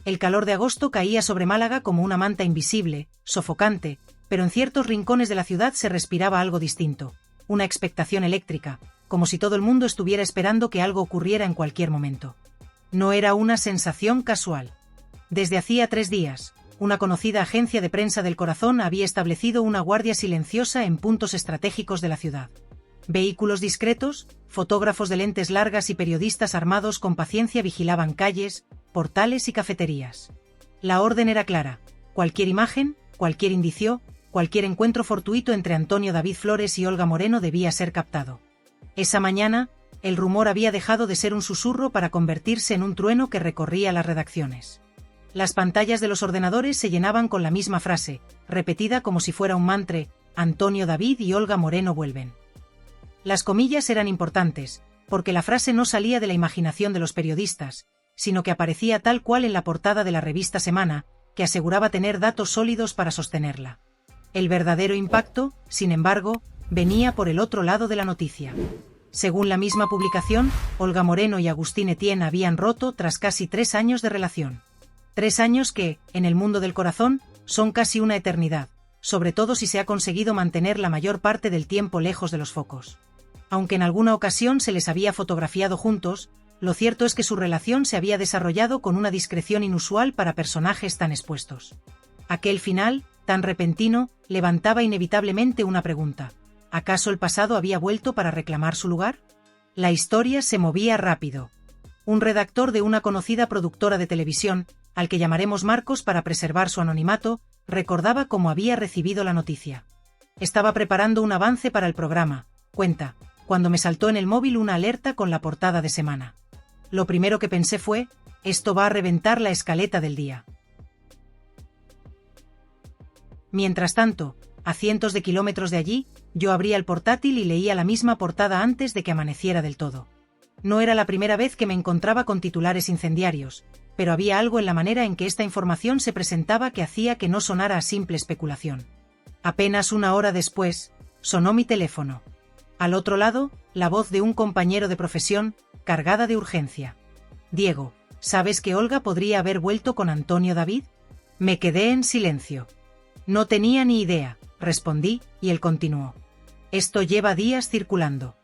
El calor de agosto caía sobre Málaga como una manta invisible, sofocante, pero en ciertos rincones de la ciudad se respiraba algo distinto, una expectación eléctrica, como si todo el mundo estuviera esperando que algo ocurriera en cualquier momento. No era una sensación casual. Desde hacía 3 días, una conocida agencia de prensa del corazón había establecido una guardia silenciosa en puntos estratégicos de la ciudad. Vehículos discretos, fotógrafos de lentes largas y periodistas armados con paciencia vigilaban calles, portales y cafeterías. La orden era clara: cualquier imagen, cualquier indicio, cualquier encuentro fortuito entre Antonio David Flores y Olga Moreno debía ser captado. Esa mañana, el rumor había dejado de ser un susurro para convertirse en un trueno que recorría las redacciones. Las pantallas de los ordenadores se llenaban con la misma frase, repetida como si fuera un mantra: Antonio David y Olga Moreno vuelven. Las comillas eran importantes, porque la frase no salía de la imaginación de los periodistas, sino que aparecía tal cual en la portada de la revista Semana, que aseguraba tener datos sólidos para sostenerla. El verdadero impacto, sin embargo, venía por el otro lado de la noticia. Según la misma publicación, Olga Moreno y Agustín Etienne habían roto tras casi 3 años de relación. 3 años que, en el mundo del corazón, son casi una eternidad, sobre todo si se ha conseguido mantener la mayor parte del tiempo lejos de los focos. Aunque en alguna ocasión se les había fotografiado juntos, lo cierto es que su relación se había desarrollado con una discreción inusual para personajes tan expuestos. Aquel final, tan repentino, levantaba inevitablemente una pregunta: ¿acaso el pasado había vuelto para reclamar su lugar? La historia se movía rápido. Un redactor de una conocida productora de televisión, al que llamaremos Marcos para preservar su anonimato, recordaba cómo había recibido la noticia. Estaba preparando un avance para el programa, cuenta, cuando me saltó en el móvil una alerta con la portada de Semana. Lo primero que pensé fue: esto va a reventar la escaleta del día. Mientras tanto, a cientos de kilómetros de allí, yo abría el portátil y leía la misma portada antes de que amaneciera del todo. No era la primera vez que me encontraba con titulares incendiarios, pero había algo en la manera en que esta información se presentaba que hacía que no sonara a simple especulación. Apenas 1 hora después, sonó mi teléfono. Al otro lado, la voz de un compañero de profesión, cargada de urgencia. «Diego, ¿sabes que Olga podría haber vuelto con Antonio David?» Me quedé en silencio. «No tenía ni idea», respondí, y él continuó. «Esto lleva días circulando.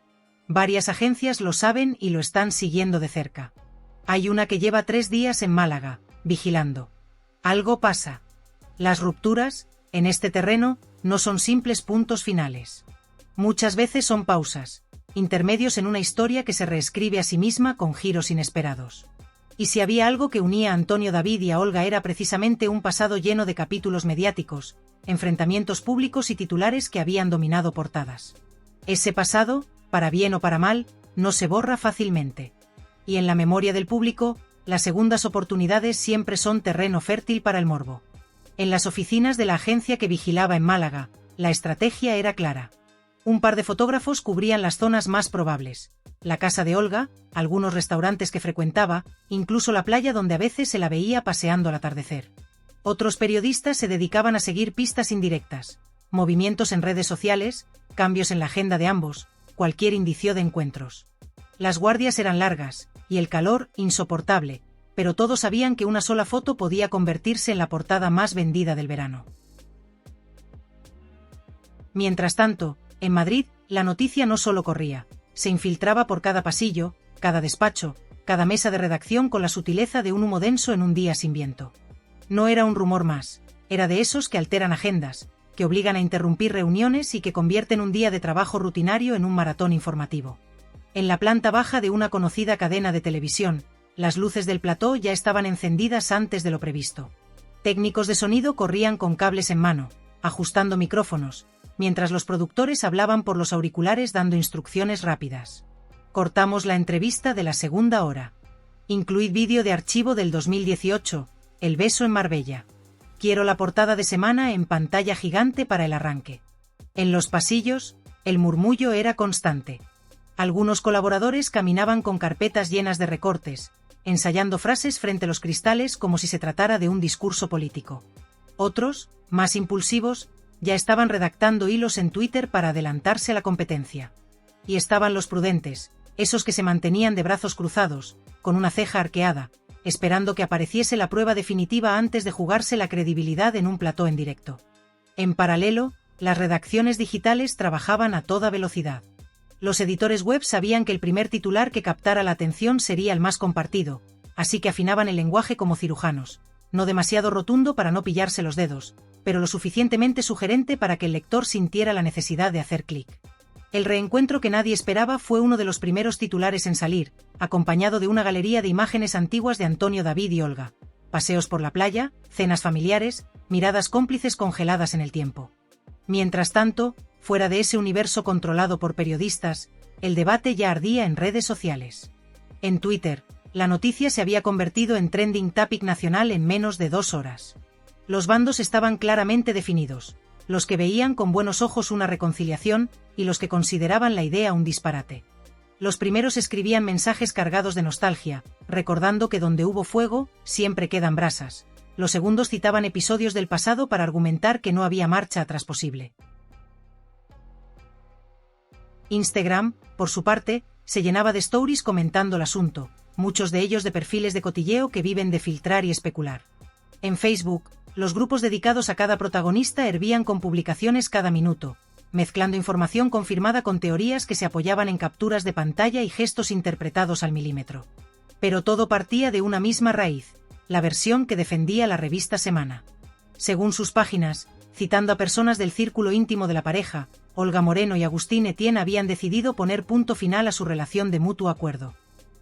Varias agencias lo saben y lo están siguiendo de cerca. Hay una que lleva 3 días en Málaga, vigilando. Algo pasa. Las rupturas, en este terreno, no son simples puntos finales. Muchas veces son pausas, intermedios en una historia que se reescribe a sí misma con giros inesperados. Y si había algo que unía a Antonio David y a Olga era precisamente un pasado lleno de capítulos mediáticos, enfrentamientos públicos y titulares que habían dominado portadas. Ese pasado, para bien o para mal, no se borra fácilmente. Y en la memoria del público, las segundas oportunidades siempre son terreno fértil para el morbo. En las oficinas de la agencia que vigilaba en Málaga, la estrategia era clara. Un par de fotógrafos cubrían las zonas más probables: la casa de Olga, algunos restaurantes que frecuentaba, incluso la playa donde a veces se la veía paseando al atardecer. Otros periodistas se dedicaban a seguir pistas indirectas, movimientos en redes sociales, cambios en la agenda de ambos, cualquier indicio de encuentros. Las guardias eran largas, y el calor insoportable, pero todos sabían que una sola foto podía convertirse en la portada más vendida del verano. Mientras tanto, en Madrid, la noticia no solo corría, se infiltraba por cada pasillo, cada despacho, cada mesa de redacción con la sutileza de un humo denso en un día sin viento. No era un rumor más, era de esos que alteran agendas, que obligan a interrumpir reuniones y que convierten un día de trabajo rutinario en un maratón informativo. En la planta baja de una conocida cadena de televisión, las luces del plató ya estaban encendidas antes de lo previsto. Técnicos de sonido corrían con cables en mano, ajustando micrófonos, mientras los productores hablaban por los auriculares dando instrucciones rápidas. Cortamos la entrevista de la segunda hora. Incluid vídeo de archivo del 2018, El beso en Marbella. Quiero la portada de Semana en pantalla gigante para el arranque. En los pasillos, el murmullo era constante. Algunos colaboradores caminaban con carpetas llenas de recortes, ensayando frases frente a los cristales como si se tratara de un discurso político. Otros, más impulsivos, ya estaban redactando hilos en Twitter para adelantarse a la competencia. Y estaban los prudentes, esos que se mantenían de brazos cruzados, con una ceja arqueada, esperando que apareciese la prueba definitiva antes de jugarse la credibilidad en un plató en directo. En paralelo, las redacciones digitales trabajaban a toda velocidad. Los editores web sabían que el primer titular que captara la atención sería el más compartido, así que afinaban el lenguaje como cirujanos, no demasiado rotundo para no pillarse los dedos, pero lo suficientemente sugerente para que el lector sintiera la necesidad de hacer clic. El reencuentro que nadie esperaba fue uno de los primeros titulares en salir, acompañado de una galería de imágenes antiguas de Antonio David y Olga. Paseos por la playa, cenas familiares, miradas cómplices congeladas en el tiempo. Mientras tanto, fuera de ese universo controlado por periodistas, el debate ya ardía en redes sociales. En Twitter, la noticia se había convertido en trending topic nacional en menos de 2 horas. Los bandos estaban claramente definidos, los que veían con buenos ojos una reconciliación y los que consideraban la idea un disparate. Los primeros escribían mensajes cargados de nostalgia, recordando que donde hubo fuego, siempre quedan brasas. Los segundos citaban episodios del pasado para argumentar que no había marcha atrás posible. Instagram, por su parte, se llenaba de stories comentando el asunto, muchos de ellos de perfiles de cotilleo que viven de filtrar y especular. En Facebook, los grupos dedicados a cada protagonista hervían con publicaciones cada minuto, mezclando información confirmada con teorías que se apoyaban en capturas de pantalla y gestos interpretados al milímetro. Pero todo partía de una misma raíz, la versión que defendía la revista Semana. Según sus páginas, citando a personas del círculo íntimo de la pareja, Olga Moreno y Agustín Etienne habían decidido poner punto final a su relación de mutuo acuerdo.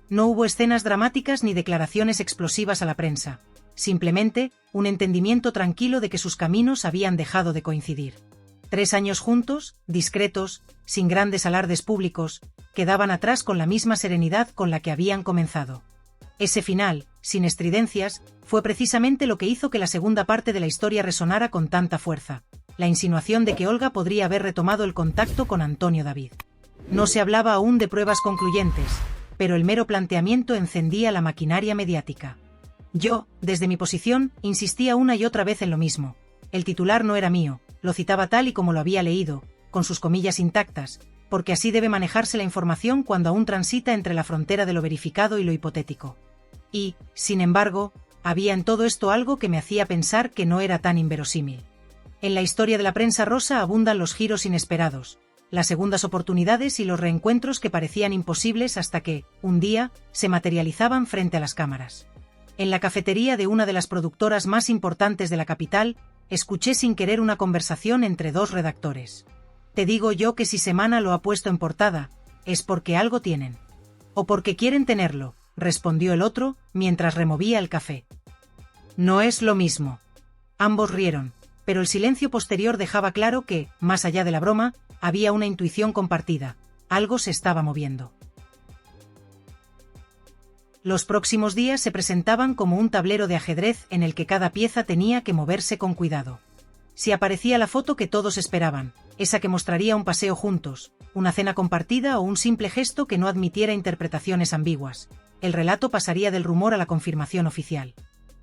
No hubo escenas dramáticas ni declaraciones explosivas a la prensa, simplemente un entendimiento tranquilo de que sus caminos habían dejado de coincidir. 3 años juntos, discretos, sin grandes alardes públicos, quedaban atrás con la misma serenidad con la que habían comenzado. Ese final, sin estridencias, fue precisamente lo que hizo que la segunda parte de la historia resonara con tanta fuerza, la insinuación de que Olga podría haber retomado el contacto con Antonio David. No se hablaba aún de pruebas concluyentes, pero el mero planteamiento encendía la maquinaria mediática. Yo, desde mi posición, insistía una y otra vez en lo mismo. El titular no era mío, lo citaba tal y como lo había leído, con sus comillas intactas, porque así debe manejarse la información cuando aún transita entre la frontera de lo verificado y lo hipotético. Y, sin embargo, había en todo esto algo que me hacía pensar que no era tan inverosímil. En la historia de la prensa rosa abundan los giros inesperados, las segundas oportunidades y los reencuentros que parecían imposibles hasta que, un día, se materializaban frente a las cámaras. En la cafetería de una de las productoras más importantes de la capital, escuché sin querer una conversación entre 2 redactores. Te digo yo que si Semana lo ha puesto en portada, es porque algo tienen. O porque quieren tenerlo, respondió el otro, mientras removía el café. No es lo mismo. Ambos rieron, pero el silencio posterior dejaba claro que, más allá de la broma, había una intuición compartida, algo se estaba moviendo. Los próximos días se presentaban como un tablero de ajedrez en el que cada pieza tenía que moverse con cuidado. Si aparecía la foto que todos esperaban, esa que mostraría un paseo juntos, una cena compartida o un simple gesto que no admitiera interpretaciones ambiguas, el relato pasaría del rumor a la confirmación oficial.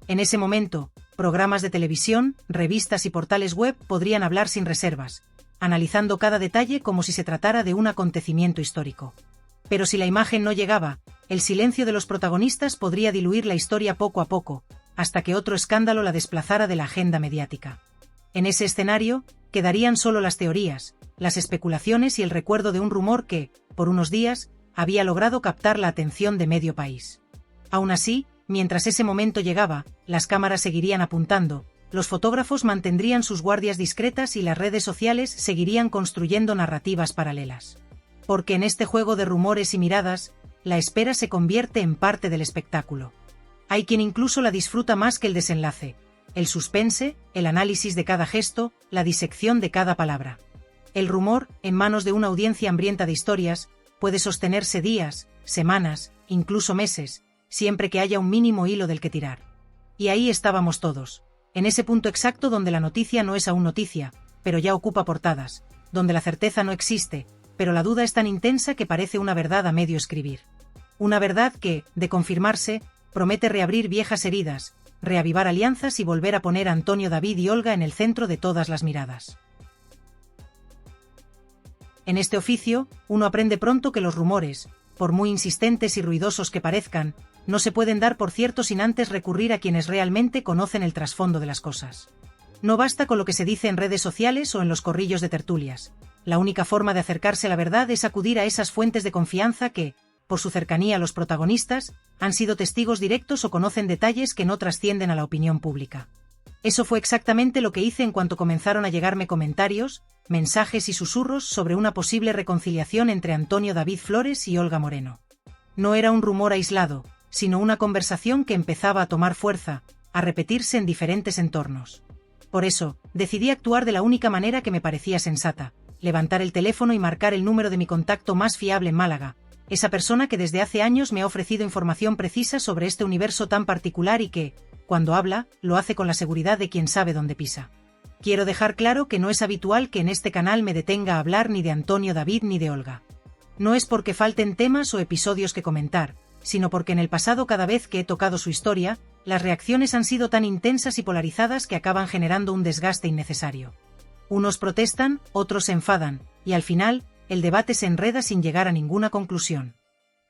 En ese momento, programas de televisión, revistas y portales web podrían hablar sin reservas, analizando cada detalle como si se tratara de un acontecimiento histórico. Pero si la imagen no llegaba, el silencio de los protagonistas podría diluir la historia poco a poco, hasta que otro escándalo la desplazara de la agenda mediática. En ese escenario, quedarían solo las teorías, las especulaciones y el recuerdo de un rumor que, por unos días, había logrado captar la atención de medio país. Aún así, mientras ese momento llegaba, las cámaras seguirían apuntando, los fotógrafos mantendrían sus guardias discretas y las redes sociales seguirían construyendo narrativas paralelas. Porque en este juego de rumores y miradas, la espera se convierte en parte del espectáculo. Hay quien incluso la disfruta más que el desenlace, el suspense, el análisis de cada gesto, la disección de cada palabra. El rumor, en manos de una audiencia hambrienta de historias, puede sostenerse días, semanas, incluso meses, siempre que haya un mínimo hilo del que tirar. Y ahí estábamos todos, en ese punto exacto donde la noticia no es aún noticia, pero ya ocupa portadas, donde la certeza no existe, pero la duda es tan intensa que parece una verdad a medio escribir. Una verdad que, de confirmarse, promete reabrir viejas heridas, reavivar alianzas y volver a poner a Antonio David y Olga en el centro de todas las miradas. En este oficio, uno aprende pronto que los rumores, por muy insistentes y ruidosos que parezcan, no se pueden dar por cierto sin antes recurrir a quienes realmente conocen el trasfondo de las cosas. No basta con lo que se dice en redes sociales o en los corrillos de tertulias. La única forma de acercarse a la verdad es acudir a esas fuentes de confianza que, por su cercanía a los protagonistas, han sido testigos directos o conocen detalles que no trascienden a la opinión pública. Eso fue exactamente lo que hice en cuanto comenzaron a llegarme comentarios, mensajes y susurros sobre una posible reconciliación entre Antonio David Flores y Olga Moreno. No era un rumor aislado, sino una conversación que empezaba a tomar fuerza, a repetirse en diferentes entornos. Por eso, decidí actuar de la única manera que me parecía sensata: levantar el teléfono y marcar el número de mi contacto más fiable en Málaga, esa persona que desde hace años me ha ofrecido información precisa sobre este universo tan particular y que, cuando habla, lo hace con la seguridad de quien sabe dónde pisa. Quiero dejar claro que no es habitual que en este canal me detenga a hablar ni de Antonio David ni de Olga. No es porque falten temas o episodios que comentar, sino porque en el pasado cada vez que he tocado su historia, las reacciones han sido tan intensas y polarizadas que acaban generando un desgaste innecesario. Unos protestan, otros se enfadan, y al final, el debate se enreda sin llegar a ninguna conclusión.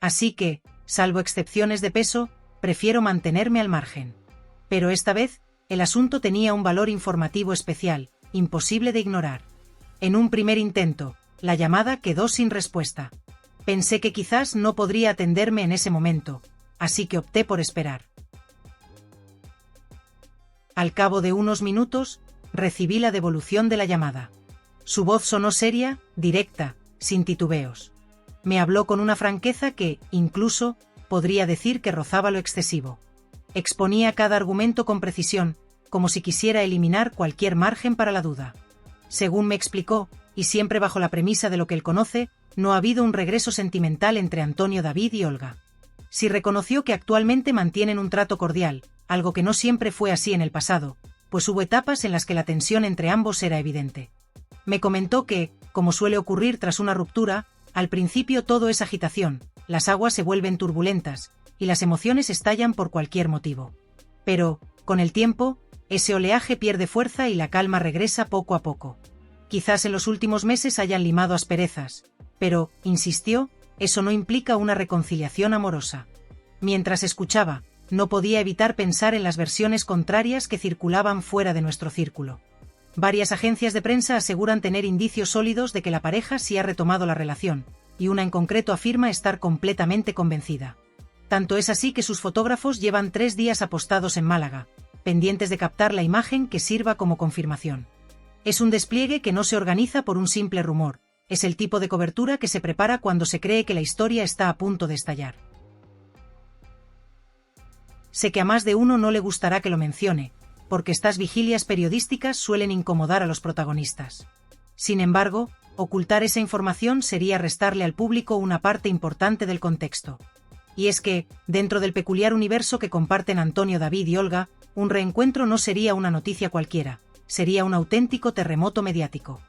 Así que, salvo excepciones de peso, prefiero mantenerme al margen. Pero esta vez, el asunto tenía un valor informativo especial, imposible de ignorar. En un primer intento, la llamada quedó sin respuesta. Pensé que quizás no podría atenderme en ese momento, así que opté por esperar. Al cabo de unos minutos, recibí la devolución de la llamada. Su voz sonó seria, directa, sin titubeos. Me habló con una franqueza que, incluso, podría decir que rozaba lo excesivo. Exponía cada argumento con precisión, como si quisiera eliminar cualquier margen para la duda. Según me explicó, y siempre bajo la premisa de lo que él conoce, no ha habido un regreso sentimental entre Antonio David y Olga. Sí reconoció que actualmente mantienen un trato cordial, algo que no siempre fue así en el pasado, pues hubo etapas en las que la tensión entre ambos era evidente. Me comentó que, como suele ocurrir tras una ruptura, al principio todo es agitación, las aguas se vuelven turbulentas, y las emociones estallan por cualquier motivo. Pero, con el tiempo, ese oleaje pierde fuerza y la calma regresa poco a poco. Quizás en los últimos meses hayan limado asperezas, pero, insistió, eso no implica una reconciliación amorosa. Mientras escuchaba, no podía evitar pensar en las versiones contrarias que circulaban fuera de nuestro círculo. Varias agencias de prensa aseguran tener indicios sólidos de que la pareja sí ha retomado la relación, y una en concreto afirma estar completamente convencida. Tanto es así que sus fotógrafos llevan 3 días apostados en Málaga, pendientes de captar la imagen que sirva como confirmación. Es un despliegue que no se organiza por un simple rumor, es el tipo de cobertura que se prepara cuando se cree que la historia está a punto de estallar. Sé que a más de uno no le gustará que lo mencione, porque estas vigilias periodísticas suelen incomodar a los protagonistas. Sin embargo, ocultar esa información sería restarle al público una parte importante del contexto. Y es que, dentro del peculiar universo que comparten Antonio David y Olga, un reencuentro no sería una noticia cualquiera, sería un auténtico terremoto mediático.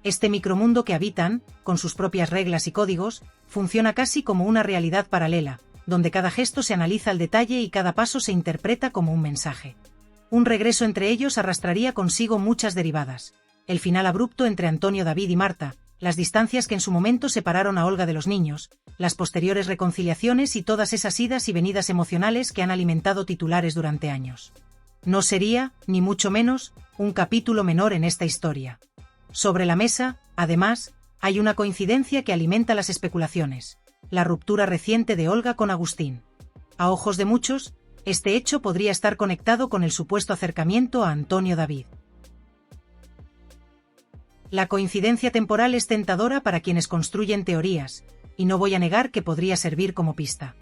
Este micromundo que habitan, con sus propias reglas y códigos, funciona casi como una realidad paralela, donde cada gesto se analiza al detalle y cada paso se interpreta como un mensaje. Un regreso entre ellos arrastraría consigo muchas derivadas: el final abrupto entre Antonio David y Marta, las distancias que en su momento separaron a Olga de los niños, las posteriores reconciliaciones y todas esas idas y venidas emocionales que han alimentado titulares durante años. No sería, ni mucho menos, un capítulo menor en esta historia. Sobre la mesa, además, hay una coincidencia que alimenta las especulaciones: la ruptura reciente de Olga con Agustín. A ojos de muchos, este hecho podría estar conectado con el supuesto acercamiento a Antonio David. La coincidencia temporal es tentadora para quienes construyen teorías, y no voy a negar que podría servir como pista.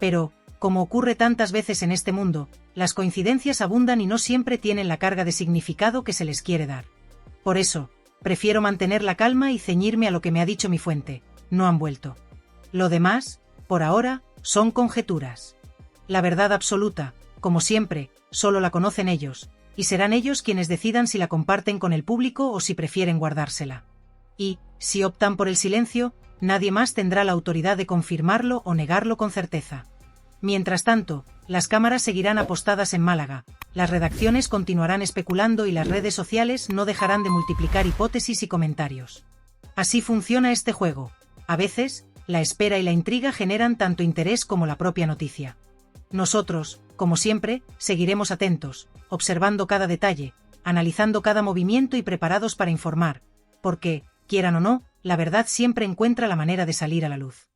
Pero, como ocurre tantas veces en este mundo, las coincidencias abundan y no siempre tienen la carga de significado que se les quiere dar. Por eso, prefiero mantener la calma y ceñirme a lo que me ha dicho mi fuente: no han vuelto. Lo demás, por ahora, son conjeturas. La verdad absoluta, como siempre, solo la conocen ellos, y serán ellos quienes decidan si la comparten con el público o si prefieren guardársela. Y, si optan por el silencio, nadie más tendrá la autoridad de confirmarlo o negarlo con certeza. Mientras tanto, las cámaras seguirán apostadas en Málaga, las redacciones continuarán especulando y las redes sociales no dejarán de multiplicar hipótesis y comentarios. Así funciona este juego. A veces, la espera y la intriga generan tanto interés como la propia noticia. Nosotros, como siempre, seguiremos atentos, observando cada detalle, analizando cada movimiento y preparados para informar, porque, quieran o no, la verdad siempre encuentra la manera de salir a la luz.